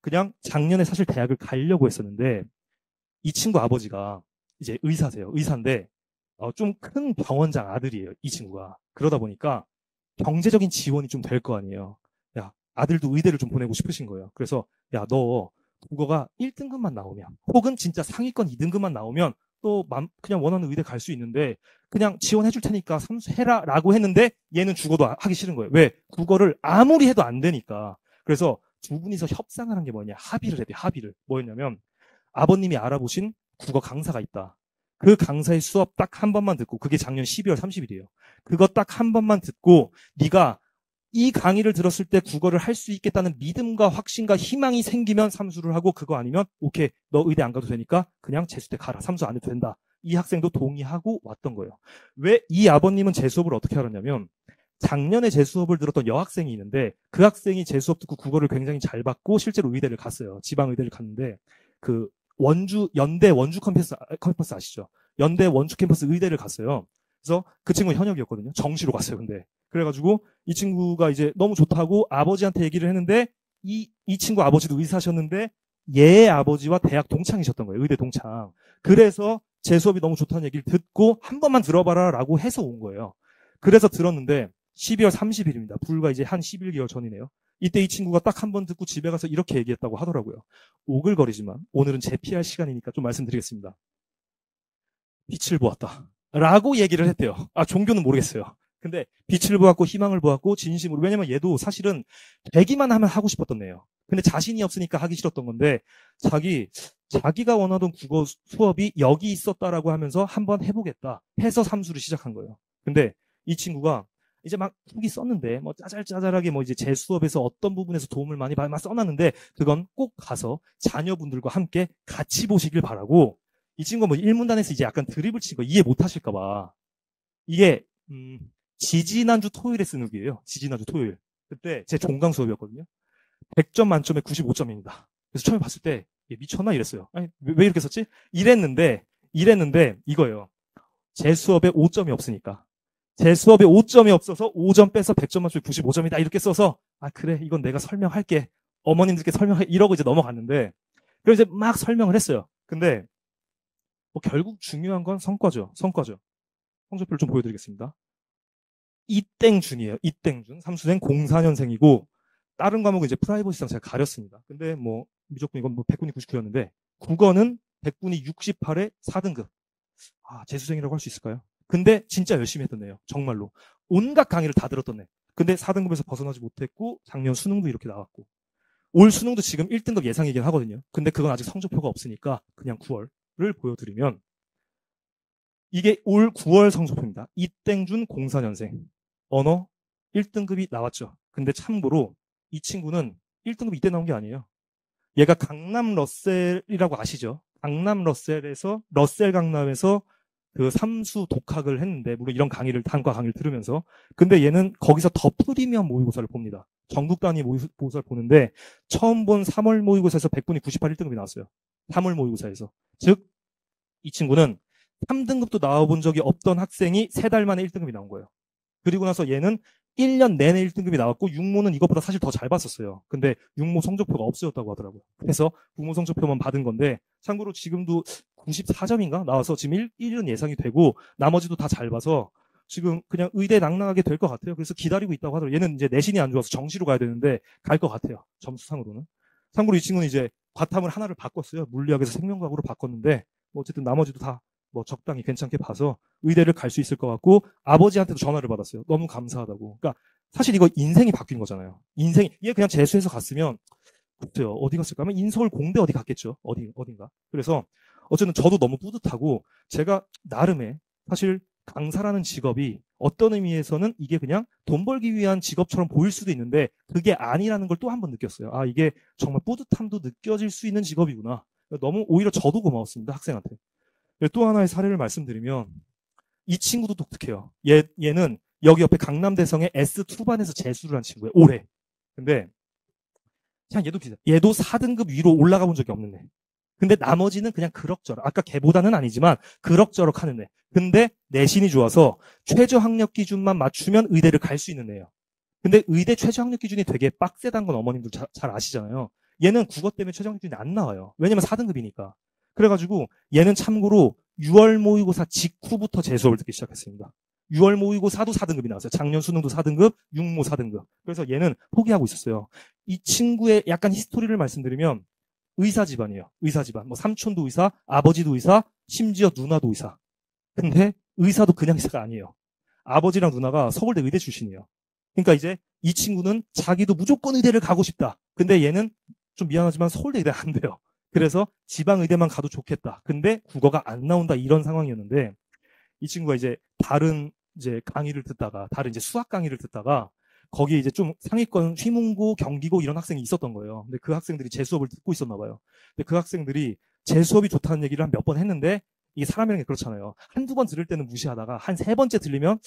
그냥 작년에 사실 대학을 가려고 했었는데, 이 친구 아버지가 이제 의사세요. 의사인데, 좀 큰 병원장 아들이에요, 이 친구가. 그러다 보니까 경제적인 지원이 좀 될 거 아니에요. 야, 아들도 의대를 좀 보내고 싶으신 거예요. 그래서, 야, 너 국어가 1등급만 나오면, 혹은 진짜 상위권 2등급만 나오면, 또 그냥 원하는 의대 갈 수 있는데 그냥 지원해 줄 테니까 삼수해라 라고 했는데, 얘는 죽어도 하기 싫은 거예요. 왜? 국어를 아무리 해도 안 되니까. 그래서 두 분이서 협상을 한 게 뭐냐, 합의를 해야 돼. 합의를. 뭐였냐면, 아버님이 알아보신 국어 강사가 있다. 그 강사의 수업 딱 한 번만 듣고, 그게 작년 12월 30일이에요. 그거 딱 한 번만 듣고 네가 이 강의를 들었을 때 국어를 할 수 있겠다는 믿음과 확신과 희망이 생기면 삼수를 하고, 그거 아니면 오케이, 너 의대 안 가도 되니까 그냥 재수 때 가라. 삼수 안 해도 된다. 이 학생도 동의하고 왔던 거예요. 왜 이 아버님은 재 수업을 어떻게 알았냐면, 작년에 재 수업을 들었던 여학생이 있는데, 그 학생이 재 수업 듣고 국어를 굉장히 잘 받고 실제로 의대를 갔어요. 지방 의대를 갔는데, 그 연대 원주 캠퍼스 아시죠? 연대 원주 캠퍼스 의대를 갔어요. 그래서 그 친구는 현역이었거든요. 정시로 갔어요. 근데 그래가지고 이 친구가 이제 너무 좋다고 아버지한테 얘기를 했는데, 이 친구 아버지도 의사셨는데 얘의 아버지와 대학 동창이셨던 거예요. 의대 동창. 그래서 제 수업이 너무 좋다는 얘기를 듣고 한 번만 들어봐라 라고 해서 온 거예요. 그래서 들었는데 12월 30일입니다. 불과 이제 한 11개월 전이네요. 이때 이 친구가 딱 한 번 듣고 집에 가서 이렇게 얘기했다고 하더라고요. 오글거리지만 오늘은 제피할 시간이니까 좀 말씀드리겠습니다. 빛을 보았다. 라고 얘기를 했대요. 종교는 모르겠어요. 근데 빛을 보았고 희망을 보았고 진심으로. 왜냐면 얘도 사실은 되기만 하면 하고 싶었던 애예요. 근데 자신이 없으니까 하기 싫었던 건데 자기가 원하던 국어 수업이 여기 있었다라고 하면서 한번 해보겠다 해서 삼수를 시작한 거예요. 근데 이 친구가 이제 막 후기 썼는데 뭐 짜잘짜잘하게 뭐 이제 제 수업에서 어떤 부분에서 도움을 많이 받아 막 써놨는데 그건 꼭 가서 자녀분들과 함께 같이 보시길 바라고. 이 친구가 뭐 일문단에서 이제 약간 드립을 친 거 이해 못 하실까봐. 이게 지지난주 토요일에 쓴 후기예요. 지지난주 토요일. 그때 제 종강 수업이었거든요. 100점 만점에 95점입니다. 그래서 처음에 봤을 때 미쳤나 이랬어요. 아니 왜 이렇게 썼지? 이랬는데 이거예요. 제 수업에 5점이 없으니까. 제 수업에 5점이 없어서 5점 빼서 100점 만점에 95점이다 이렇게 써서 그래 이건 내가 설명할게. 어머님들께 설명해 이러고 이제 넘어갔는데 그래서 이제 막 설명을 했어요. 근데 뭐 결국 중요한 건 성과죠. 성적표를 좀 보여드리겠습니다. 이땡준이에요. 이땡준. 삼수생 04년생이고 다른 과목은 이제 프라이버시상 제가 가렸습니다. 근데 뭐 무조건 이건 뭐 100분이 99였는데 국어는 100분이 68에 4등급. 재수생이라고 할 수 있을까요? 근데 진짜 열심히 했던 애예요. 정말로. 온갖 강의를 다 들었던 애. 근데 4등급에서 벗어나지 못했고 작년 수능도 이렇게 나왔고 올 수능도 지금 1등급 예상이긴 하거든요. 근데 그건 아직 성적표가 없으니까 그냥 9월을 보여드리면 이게 올 9월 성적표입니다. 이땡준 04년생. 언어 1등급이 나왔죠. 근데 참고로 이 친구는 1등급 이때 나온 게 아니에요. 얘가 강남 러셀이라고 아시죠? 강남 러셀에서 러셀 강남에서 그 삼수 독학을 했는데 물론 이런 단과 강의를 들으면서 근데 얘는 거기서 더 프리미엄 모의고사를 봅니다. 전국 단위 모의고사를 보는데 처음 본 3월 모의고사에서 100분이 98 1등급이 나왔어요. 3월 모의고사에서. 즉 이 친구는 3등급도 나와본 적이 없던 학생이 3달 만에 1등급이 나온 거예요. 그리고 나서 얘는 1년 내내 1등급이 나왔고 육모는 이것보다 사실 더 잘 봤었어요. 근데 육모 성적표가 없어졌다고 하더라고요. 그래서 국모 성적표만 받은 건데 참고로 지금도 94점인가 나와서 지금 1은 예상이 되고 나머지도 다 잘 봐서 지금 그냥 의대 낭낭하게 될 것 같아요. 그래서 기다리고 있다고 하더라고요. 얘는 이제 내신이 안 좋아서 정시로 가야 되는데 갈 것 같아요. 점수상으로는. 참고로 이 친구는 이제 과탐을 하나를 바꿨어요. 물리학에서 생명과학으로 바꿨는데 뭐 어쨌든 나머지도 다 뭐 적당히 괜찮게 봐서 의대를 갈 수 있을 것 같고 아버지한테도 전화를 받았어요. 너무 감사하다고. 그러니까 사실 이거 인생이 바뀐 거잖아요. 얘 그냥 재수해서 갔으면 글쎄요 어디 갔을까 하면 인서울 공대 어디 갔겠죠. 어딘가. 그래서 어쨌든 저도 너무 뿌듯하고 제가 나름의 사실 강사라는 직업이 어떤 의미에서는 이게 그냥 돈 벌기 위한 직업처럼 보일 수도 있는데 그게 아니라는 걸 또 한 번 느꼈어요. 이게 정말 뿌듯함도 느껴질 수 있는 직업이구나. 너무 오히려 저도 고마웠습니다. 학생한테. 또 하나의 사례를 말씀드리면 이 친구도 독특해요. 얘는 여기 옆에 강남대성의 S2반에서 재수를 한 친구예요. 올해. 근데 그냥 얘도 비슷해. 얘도 4등급 위로 올라가 본 적이 없는 애. 근데 나머지는 그냥 그럭저럭. 아까 걔보다는 아니지만 그럭저럭 하는 애. 근데 내신이 좋아서 최저 학력 기준만 맞추면 의대를 갈 수 있는 애예요. 근데 의대 최저 학력 기준이 되게 빡세다는 건 어머님들 잘 아시잖아요. 얘는 국어 때문에 최저 학력 기준이 안 나와요. 왜냐면 4등급이니까. 그래가지고 얘는 참고로 6월 모의고사 직후부터 재수업을 듣기 시작했습니다. 6월 모의고사도 4등급이 나왔어요. 작년 수능도 4등급, 육모 4등급. 그래서 얘는 포기하고 있었어요. 이 친구의 약간 히스토리를 말씀드리면 의사 집안이에요. 의사 집안. 뭐 삼촌도 의사, 아버지도 의사, 심지어 누나도 의사. 근데 의사도 그냥 의사가 아니에요. 아버지랑 누나가 서울대 의대 출신이에요. 그러니까 이제 이 친구는 자기도 무조건 의대를 가고 싶다. 근데 얘는 좀 미안하지만 서울대 의대 안 돼요. 그래서 지방의대만 가도 좋겠다. 근데 국어가 안 나온다 이런 상황이었는데 이 친구가 이제 다른 이제 강의를 듣다가 다른 이제 수학 강의를 듣다가 거기에 이제 좀 상위권 휘문고, 경기고 이런 학생이 있었던 거예요. 근데 그 학생들이 제 수업을 듣고 있었나 봐요. 근데 그 학생들이 제 수업이 좋다는 얘기를 한 몇 번 했는데 이게 사람이라는 게 그렇잖아요. 한두 번 들을 때는 무시하다가 한 세 번째 들리면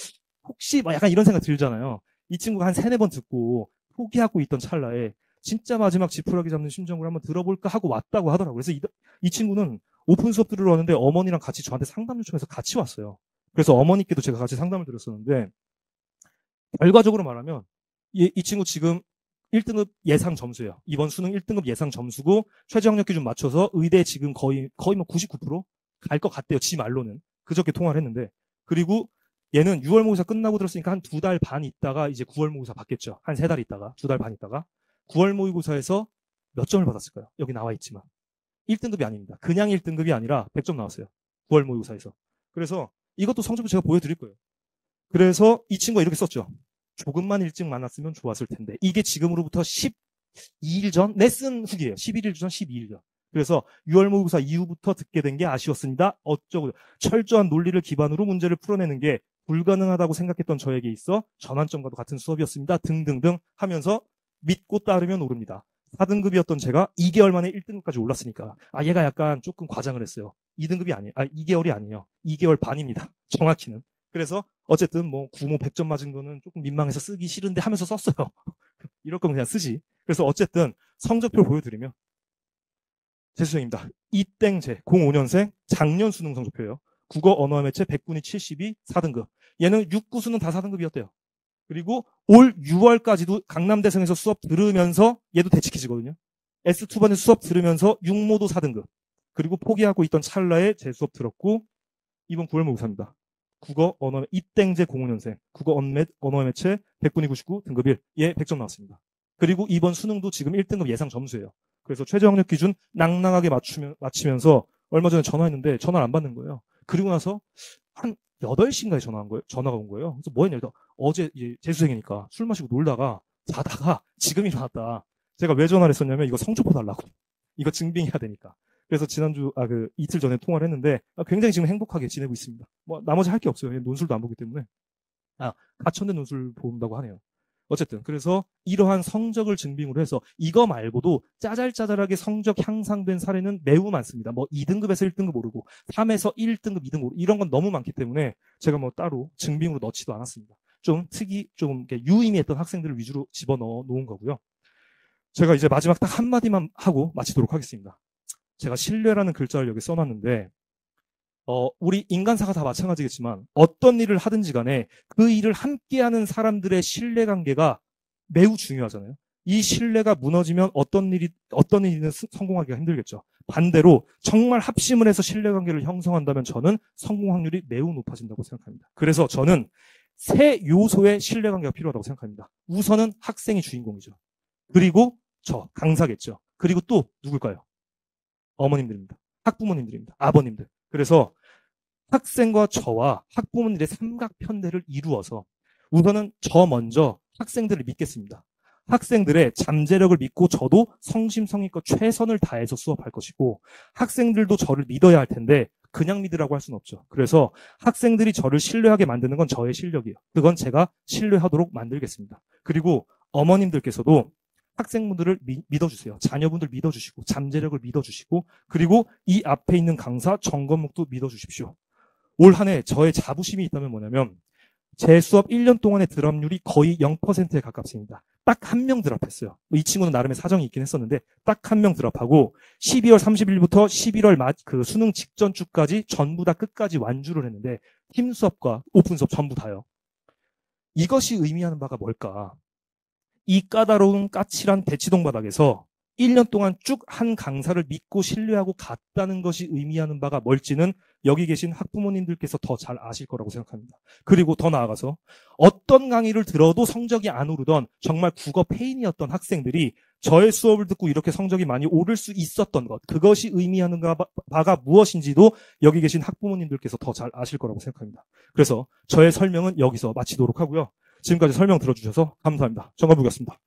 혹시 막 약간 이런 생각 들잖아요. 이 친구가 한 세네 번 듣고 포기하고 있던 찰나에 진짜 마지막 지푸라기 잡는 심정으로 한번 들어볼까 하고 왔다고 하더라고요. 그래서 이 친구는 오픈 수업 들으러 왔는데 어머니랑 같이 저한테 상담 요청해서 같이 왔어요. 그래서 어머니께도 제가 같이 상담을 드렸었는데 결과적으로 말하면 이 친구 지금 1등급 예상 점수예요. 이번 수능 1등급 예상 점수고 최저 학력 기준 맞춰서 의대 지금 거의 뭐 99% 갈 것 같대요. 지 말로는. 그저께 통화를 했는데 그리고 얘는 6월 모의고사 끝나고 들었으니까 한 2달 반 있다가 이제 9월 모의고사 받겠죠. 한 3달 있다가, 2달 반 있다가. 9월 모의고사에서 몇 점을 받았을까요? 여기 나와 있지만. 1등급이 아닙니다. 그냥 1등급이 아니라 100점 나왔어요. 9월 모의고사에서. 그래서 이것도 성적표 제가 보여드릴 거예요. 그래서 이 친구가 이렇게 썼죠. 조금만 일찍 만났으면 좋았을 텐데. 이게 지금으로부터 12일 전? 레슨 후기예요. 11일 전, 12일 전. 그래서 6월 모의고사 이후부터 듣게 된 게 아쉬웠습니다. 어쩌고 철저한 논리를 기반으로 문제를 풀어내는 게 불가능하다고 생각했던 저에게 있어 전환점과도 같은 수업이었습니다. 등등등 하면서 믿고 따르면 오릅니다. 4등급이었던 제가 2개월 만에 1등급까지 올랐으니까 얘가 약간 조금 과장을 했어요. 2등급이 아니에요. 2개월이 아니에요. 2개월 반입니다. 정확히는. 그래서 어쨌든 뭐 구모 100점 맞은 거는 조금 민망해서 쓰기 싫은데 하면서 썼어요. 이럴 거면 그냥 쓰지. 그래서 어쨌든 성적표 보여드리면 재수생입니다. 이땡재 05년생 작년 수능 성적표예요. 국어 언어 매체 100분위 72 4등급. 얘는 6, 9수는 다 4등급이었대요. 그리고 올 6월까지도 강남대성에서 수업 들으면서 얘도 대치키즈거든요. S2반에 수업 들으면서 6모도 4등급. 그리고 포기하고 있던 찰나에 제 수업 들었고 이번 9월 모의고사입니다. 국어 언어 이땡재 05년생 국어 언어 매체 100분위 99 등급 1. 얘 100점 나왔습니다. 그리고 이번 수능도 지금 1등급 예상 점수예요. 그래서 최저 학력 기준 낭낭하게 맞추면서 얼마 전에 전화했는데 전화를 안 받는 거예요. 그리고 나서 한 8시인가에 전화가 온 거예요. 그래서 뭐 했냐, 어제 재수생이니까 술 마시고 놀다가 자다가 지금 일어났다. 제가 왜 전화를 했었냐면 이거 성적표 달라고. 이거 증빙해야 되니까. 그래서 지난주, 이틀 전에 통화를 했는데 굉장히 지금 행복하게 지내고 있습니다. 뭐 나머지 할 게 없어요. 논술도 안 보기 때문에. 가천대 논술 본다고 하네요. 어쨌든 그래서 이러한 성적을 증빙으로 해서 이거 말고도 짜잘짜잘하게 성적 향상된 사례는 매우 많습니다. 뭐 2등급에서 1등급 오르고 3에서 1등급, 2등급 오르고 이런 건 너무 많기 때문에 제가 뭐 따로 증빙으로 넣지도 않았습니다. 좀 유의미했던 학생들을 위주로 집어넣어 놓은 거고요. 제가 이제 마지막 딱 한마디만 하고 마치도록 하겠습니다. 제가 신뢰라는 글자를 여기 써놨는데 우리 인간사가 다 마찬가지겠지만 어떤 일을 하든지 간에 그 일을 함께하는 사람들의 신뢰관계가 매우 중요하잖아요. 이 신뢰가 무너지면 어떤 일이든 성공하기가 힘들겠죠. 반대로 정말 합심을 해서 신뢰관계를 형성한다면 저는 성공 확률이 매우 높아진다고 생각합니다. 그래서 저는 3 요소의 신뢰관계가 필요하다고 생각합니다. 우선은 학생이 주인공이죠. 그리고 강사겠죠. 그리고 또 누굴까요? 어머님들입니다. 학부모님들입니다. 아버님들. 그래서 학생과 저와 학부모님들의 삼각편대를 이루어서 우선은 저 먼저 학생들을 믿겠습니다. 학생들의 잠재력을 믿고 저도 성심성의껏 최선을 다해서 수업할 것이고 학생들도 저를 믿어야 할 텐데 그냥 믿으라고 할 수는 없죠. 그래서 학생들이 저를 신뢰하게 만드는 건 저의 실력이에요. 그건 제가 신뢰하도록 만들겠습니다. 그리고 어머님들께서도 학생분들을 믿어주세요. 자녀분들 믿어주시고 잠재력을 믿어주시고 그리고 이 앞에 있는 강사 정건목도 믿어주십시오. 올 한 해 저의 자부심이 있다면 뭐냐면 제 수업 1년 동안의 드랍률이 거의 0%에 가깝습니다. 딱 1명 드랍했어요. 이 친구는 나름의 사정이 있긴 했었는데 딱 1명 드랍하고 12월 30일부터 11월 그 수능 직전 주까지 전부 다 끝까지 완주를 했는데 팀 수업과 오픈 수업 전부 다요. 이것이 의미하는 바가 뭘까? 이 까다로운 까칠한 대치동 바닥에서 1년 동안 쭉 한 강사를 믿고 신뢰하고 갔다는 것이 의미하는 바가 뭘지는 여기 계신 학부모님들께서 더 잘 아실 거라고 생각합니다. 그리고 더 나아가서 어떤 강의를 들어도 성적이 안 오르던 정말 국어 페인이었던 학생들이 저의 수업을 듣고 이렇게 성적이 많이 오를 수 있었던 것, 그것이 의미하는 바가 무엇인지도 여기 계신 학부모님들께서 더 잘 아실 거라고 생각합니다. 그래서 저의 설명은 여기서 마치도록 하고요. 지금까지 설명 들어주셔서 감사합니다. 정관부였습니다.